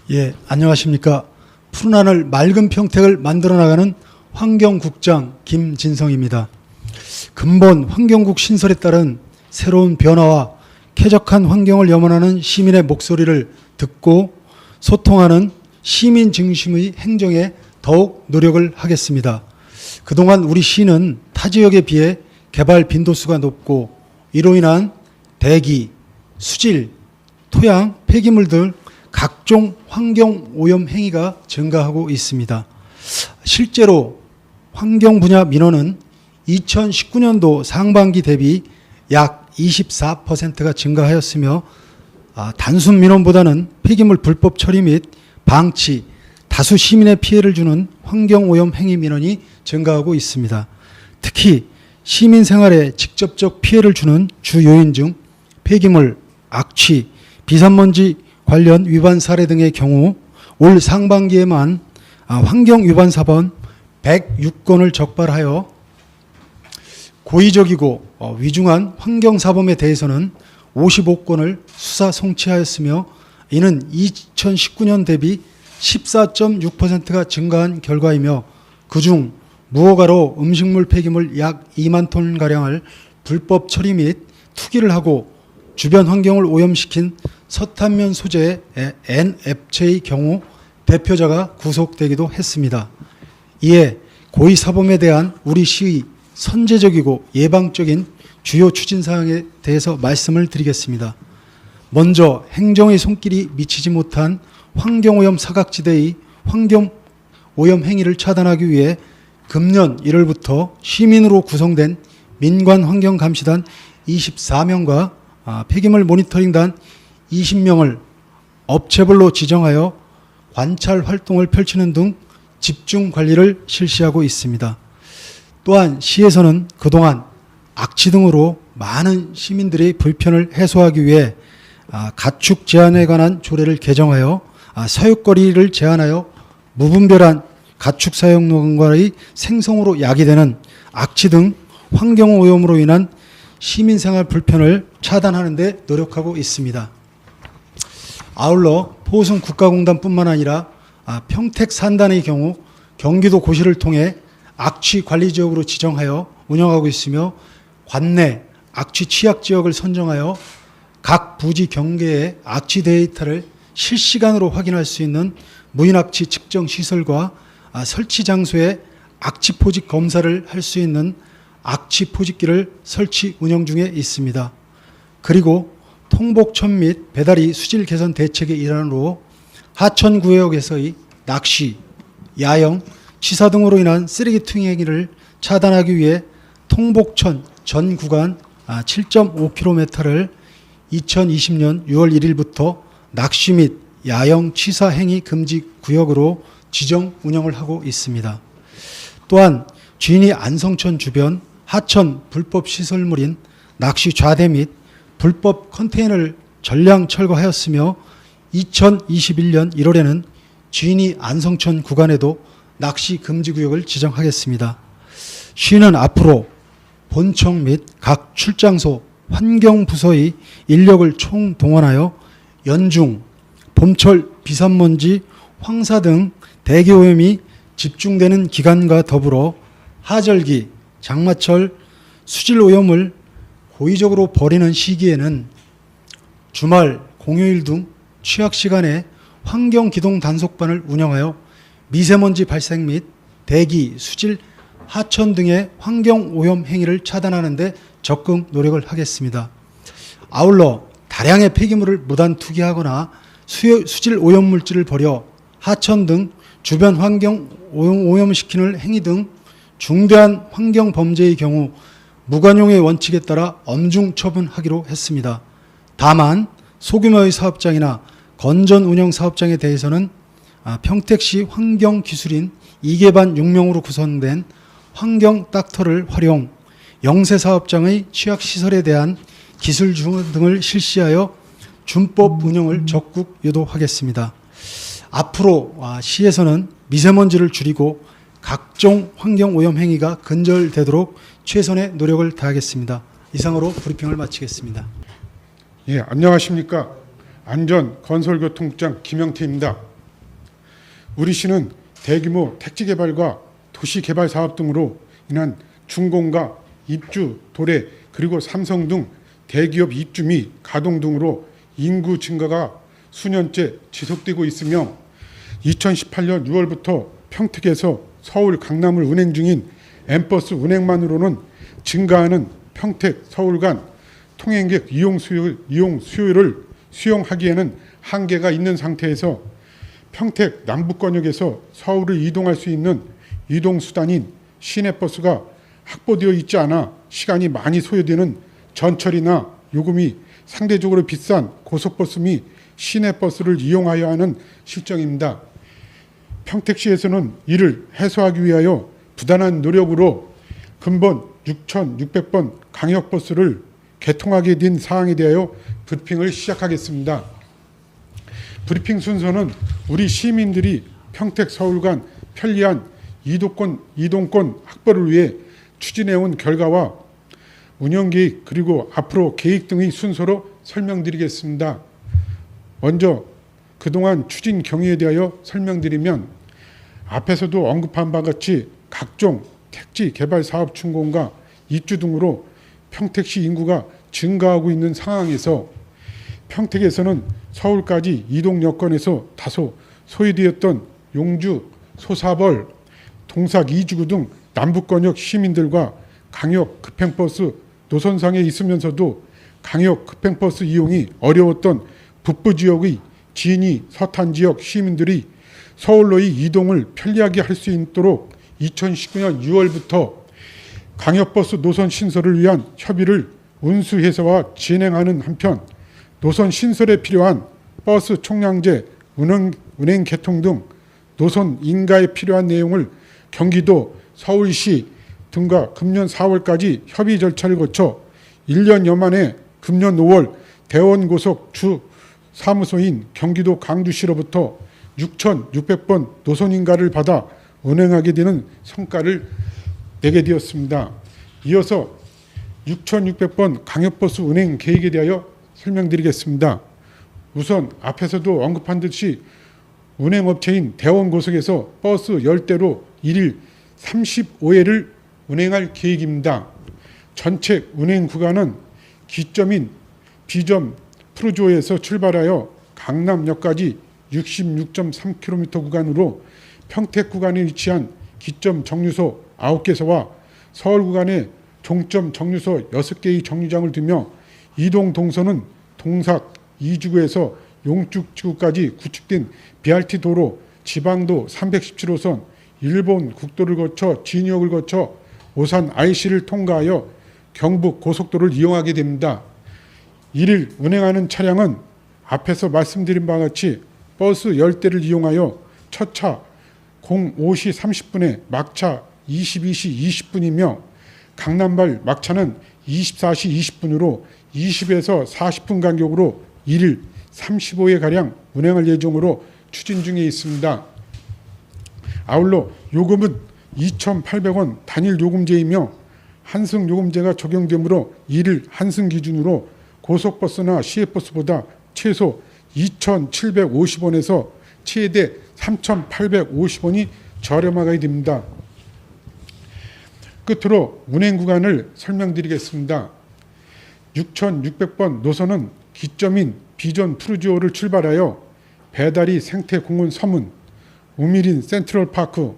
예, 안녕하십니까. 푸른 하늘 맑은 평택을 만들어 나가는 환경국장 김진성입니다. 근본 환경국 신설에 따른 새로운 변화와 쾌적한 환경을 염원하는 시민의 목소리를 듣고 소통하는 시민 중심의 행정에 더욱 노력을 하겠습니다. 그동안 우리 시는 타 지역에 비해 개발 빈도수가 높고 이로 인한 대기, 수질, 토양, 폐기물 등 각종 환경 오염 행위가 증가하고 있습니다. 실제로 환경 분야 민원은 2019년도 상반기 대비 약 24%가 증가하였으며 단순 민원보다는 폐기물 불법 처리 및 방치, 다수 시민의 피해를 주는 환경 오염 행위 민원이 증가하고 있습니다. 특히 시민 생활에 직접적 피해를 주는 주 요인 중 폐기물, 악취, 비산먼지 관련 위반 사례 등의 경우 올 상반기에만 환경 위반 사건 106건을 적발하여 고의적이고 위중한 환경사범에 대해서는 55건을 수사 송치하였으며 이는 2019년 대비 14.6%가 증가한 결과이며 그중 무허가로 음식물 폐기물 약 2만 톤가량을 불법 처리 및 투기를 하고 주변 환경을 오염시킨 서탄면 소재의 N앱체의 경우 대표자가 구속되기도 했습니다. 이에 고의사범에 대한 우리 시의 선제적이고 예방적인 주요 추진사항에 대해서 말씀을 드리겠습니다. 먼저 행정의 손길이 미치지 못한 환경오염 사각지대의 환경오염 행위를 차단하기 위해 금년 1월부터 시민으로 구성된 민관환경감시단 24명과 폐기물 모니터링단 20명을 업체별로 지정하여 관찰 활동을 펼치는 등 집중 관리를 실시하고 있습니다. 또한 시에서는 그동안 악취 등으로 많은 시민들의 불편을 해소하기 위해 가축 제한에 관한 조례를 개정하여 사육거리를 제한하여 무분별한 가축 사육농가의 생성으로 야기되는 악취 등 환경오염으로 인한 시민생활 불편을 차단하는 데 노력하고 있습니다. 아울러 포승 국가공단뿐만 아니라 평택 산단의 경우 경기도 고시를 통해 악취 관리 지역으로 지정하여 운영하고 있으며 관내 악취 취약 지역을 선정하여 각 부지 경계의 악취 데이터를 실시간으로 확인할 수 있는 무인악취 측정 시설과 설치 장소에 악취 포집 검사를 할 수 있는 악취 포집기를 설치 운영 중에 있습니다. 그리고 통복천 및 배다리 수질 개선 대책의 일환으로 하천구역에서의 낚시, 야영, 취사 등으로 인한 쓰레기 투기 행위를 차단하기 위해 통복천 전 구간 7.5km를 2020년 6월 1일부터 낚시 및 야영 취사 행위 금지 구역으로 지정 운영을 하고 있습니다. 또한 진위 안성천 주변 하천 불법 시설물인 낚시 좌대 및 불법 컨테이너를 전량 철거하였으며 2021년 1월에는 진위 안성천 구간에도 낚시 금지 구역을 지정하겠습니다. 시는 앞으로 본청 및 각 출장소 환경부서의 인력을 총동원하여 연중, 봄철 비산먼지, 황사 등 대기오염이 집중되는 기간과 더불어 하절기, 장마철 수질오염을 고의적으로 버리는 시기에는 주말, 공휴일 등 취약시간에 환경기동 단속반을 운영하여 미세먼지 발생 및 대기, 수질, 하천 등의 환경오염 행위를 차단하는 데 적극 노력을 하겠습니다. 아울러 다량의 폐기물을 무단 투기하거나 수질 오염물질을 버려 하천 등 주변 환경 오염시키는 행위 등 중대한 환경 범죄의 경우 무관용의 원칙에 따라 엄중 처분하기로 했습니다. 다만 소규모의 사업장이나 건전 운영 사업장에 대해서는 평택시 환경기술인 2개반 6명으로 구성된 환경 닥터를 활용 영세 사업장의 취약시설에 대한 기술 지원 등을 실시하여 준법 운영을 적극 유도하겠습니다. 앞으로 시에서는 미세먼지를 줄이고 각종 환경오염 행위가 근절되도록 최선의 노력을 다하겠습니다. 이상으로 브리핑을 마치겠습니다. 예, 안녕하십니까. 안전건설교통국장 김영태입니다. 우리 시는 대규모 택지 개발과 도시 개발 사업 등으로 인한 준공과 입주, 도래, 그리고 삼성 등 대기업 입주 및 가동 등으로 인구 증가가 수년째 지속되고 있으며 2018년 6월부터 평택에서 서울, 강남을 운행 중인 M버스 운행만으로는 증가하는 평택, 서울 간 통행객 이용 수요를 수용하기에는 한계가 있는 상태에서 평택 남부권역에서 서울을 이동할 수 있는 이동수단인 시내버스가 확보되어 있지 않아 시간이 많이 소요되는 전철이나 요금이 상대적으로 비싼 고속버스 및 시내버스를 이용하여야 하는 실정입니다. 평택시에서는 이를 해소하기 위하여 부단한 노력으로 근본 6,600번 광역버스를 개통하게 된 사항에 대하여 브리핑을 시작하겠습니다. 브리핑 순서는 우리 시민들이 평택 서울 간 편리한 이동권 확보를 위해 추진해온 결과와 운영계획 그리고 앞으로 계획 등의 순서로 설명드리겠습니다. 먼저 그동안 추진 경위에 대하여 설명드리면 앞에서도 언급한 바와 같이 각종 택지 개발 사업 준공과 입주 등으로 평택시 인구가 증가하고 있는 상황에서 평택에서는 서울까지 이동 여건에서 다소 소외되었던 용주, 소사벌, 동삭 2지구 등 남부권역 시민들과 광역 급행버스 노선상에 있으면서도 광역 급행버스 이용이 어려웠던 북부지역의 진위, 서탄 지역 시민들이 서울로의 이동을 편리하게 할 수 있도록 2019년 6월부터 광역버스 노선 신설을 위한 협의를 운수회사와 진행하는 한편 노선 신설에 필요한 버스 총량제, 운행 개통 등 노선 인가에 필요한 내용을 경기도, 서울시 등과 금년 4월까지 협의 절차를 거쳐 1년여 만에 금년 5월 대원고속 주 사무소인 경기도 광주시로부터 6,600번 노선 인가를 받아 운행하게 되는 성과를 내게 되었습니다. 이어서 6,600번 광역버스 운행 계획에 대하여 설명드리겠습니다. 우선 앞에서도 언급한 듯이 운행업체인 대원고속에서 버스 10대로 1일 35회를 운행할 계획입니다. 전체 운행 구간은 기점인 B점 푸르조에서 출발하여 강남역까지 66.3km 구간으로 평택 구간에 위치한 기점 정류소 9개소와 서울 구간에 종점 정류소 6개의 정류장을 두며 이동 동선은 동삭 2지구에서 용축지구까지 구축된 BRT 도로, 지방도 317호선, 일본 국도를 거쳐 진역을 거쳐 오산 IC를 통과하여 경북 고속도로를 이용하게 됩니다. 이를 운행하는 차량은 앞에서 말씀드린 바와 같이 버스 10대를 이용하여 첫차 05시 30분에 막차 22시 20분이며 강남발 막차는 24시 20분으로 20에서 40분 간격으로 1일 35회가량 운행할 예정으로 추진 중에 있습니다. 아울러 요금은 2,800원 단일 요금제이며 한승 요금제가 적용되므로 1일 한승 기준으로 고속버스나 시외버스보다 최소 2,750원에서 최대 3,850원이 저렴하게 됩니다. 끝으로 운행 구간을 설명드리겠습니다. 6,600번 노선은 기점인 비전 푸르지오를 출발하여 배다리 생태공원 서문, 우미린 센트럴파크,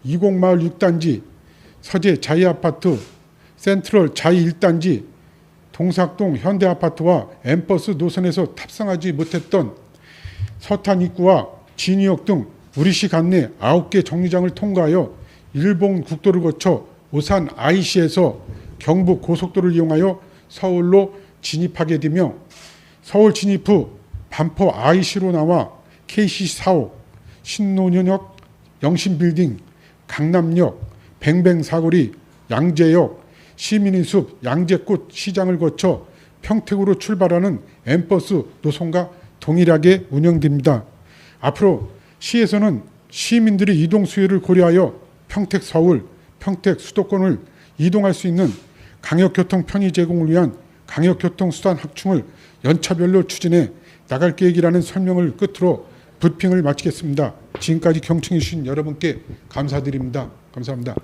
이곡마을 6단지, 서재 자이아파트, 센트럴 자이 1단지, 동삭동 현대아파트와 M버스 노선에서 탑승하지 못했던 서탄 입구와 진이역 등 우리시 관내 9개 정류장을 통과하여 일본 국도를 거쳐 오산 IC에서 경북 고속도로를 이용하여 서울로 진입하게 되며 서울 진입 후 반포 IC로 나와 KC 4호, 신논현역, 영신빌딩, 강남역, 뱅뱅사거리, 양재역, 시민의 숲, 양재꽃 시장을 거쳐 평택으로 출발하는 M버스 노선과 동일하게 운영됩니다. 앞으로 시에서는 시민들의 이동 수요를 고려하여 평택 서울, 평택 수도권을 이동할 수 있는 광역교통 편의 제공을 위한 광역교통 수단 확충을 연차별로 추진해 나갈 계획이라는 설명을 끝으로 브리핑을 마치겠습니다. 지금까지 경청해 주신 여러분께 감사드립니다. 감사합니다.